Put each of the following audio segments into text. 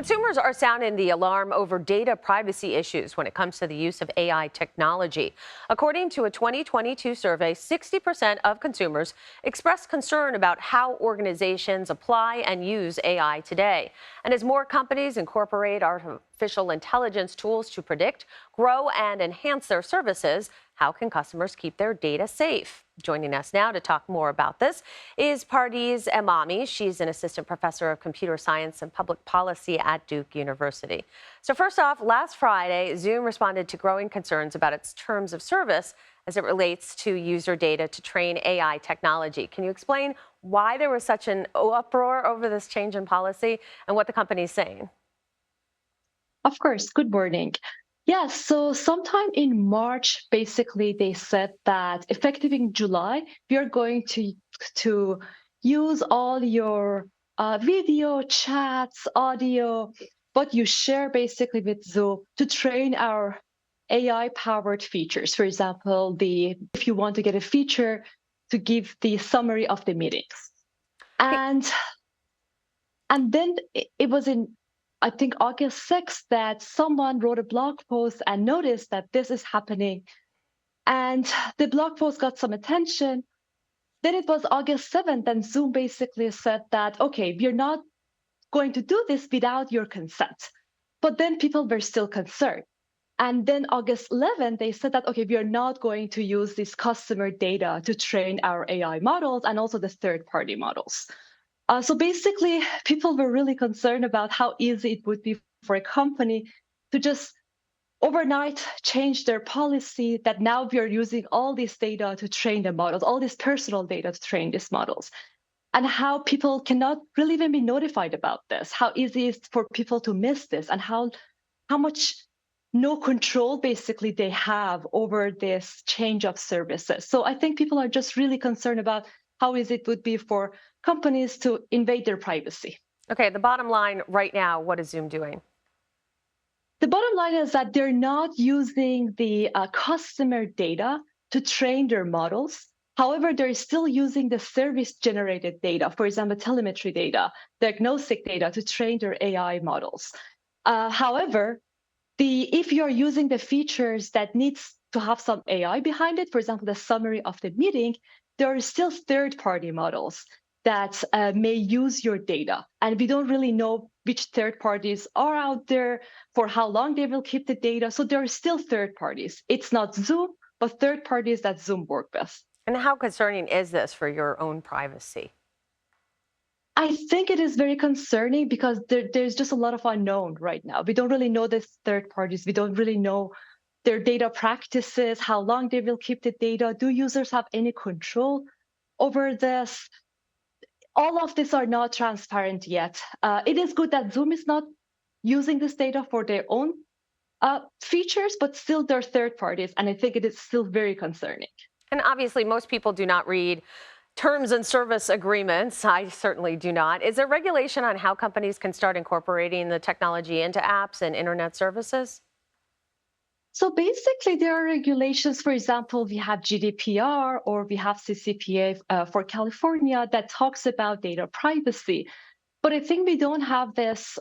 Consumers are sounding the alarm over data privacy issues when it comes to the use of AI technology. According to a 2022 survey, 60% of consumers expressed concern about how organizations apply and use AI today. And as more companies incorporate artificial intelligence tools to predict, grow, and enhance their services, how can customers keep their data safe? Joining us now to talk more about this is Pardis Emami. She's an assistant professor of computer science and public policy at Duke University. So first off, last Friday, Zoom responded to growing concerns about its terms of service as it relates to user data to train AI technology. Can you explain why there was such an uproar over this change in policy and what the company is saying? Of course. Good morning. Yeah, so sometime in March, basically, they said that effective in July, we are going to use all your video, chats, audio, what you share basically with Zoom to train our AI-powered features. For example, if you want to get a feature to give the summary of the meetings. And then it was in, I think, August 6th that someone wrote a blog post and noticed that this is happening. And the blog post got some attention. Then it was August 7th, and Zoom basically said that, okay, we're not going to do this without your consent. But then people were still concerned. And then August 11th, they said that, okay, we are not going to use this customer data to train our AI models and also the third-party models. So basically, people were really concerned about how easy it would be for a company to just overnight change their policy that now we are using all this data to train the models, all this personal data to train these models, and how people cannot really even be notified about this, how easy it is for people to miss this, and how much no control basically they have over this change of services. So I think people are just really concerned about how easy it would be for companies to invade their privacy. Okay, the bottom line right now, what is Zoom doing? The bottom line is that they're not using the customer data to train their models. However, they're still using the service-generated data, for example, telemetry data, diagnostic data to train their AI models. However, if you're using the features that needs to have some AI behind it, for example, the summary of the meeting, there are still third-party models that may use your data. And we don't really know which third parties are out there, for how long they will keep the data. So there are still third parties. It's not Zoom, but third parties that Zoom work with. And how concerning is this for your own privacy? I think it is very concerning because there's just a lot of unknown right now. We don't really know these third parties. We don't really know their data practices, how long they will keep the data. Do users have any control over this? All of these are not transparent yet. It is good that Zoom is not using this data for their own features, but still they're third parties. And I think it is still very concerning. And obviously, most people do not read terms and service agreements. I certainly do not. Is there regulation on how companies can start incorporating the technology into apps and internet services? So basically, there are regulations. For example, we have GDPR or we have CCPA for California that talks about data privacy. But I think we don't have this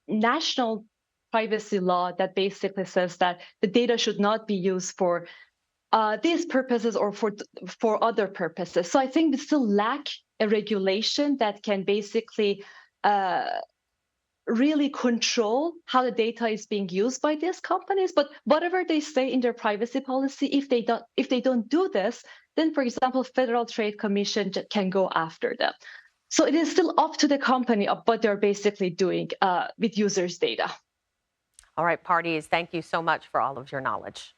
national privacy law that basically says that the data should not be used for these purposes or for other purposes. So I think we still lack a regulation that can basically really control how the data is being used by these companies. But whatever they say in their privacy policy, if they don't do this, then, for example, Federal Trade Commission can go after them. So it is still up to the company of what they're basically doing with users' data. All right, Pardis, thank you so much for all of your knowledge.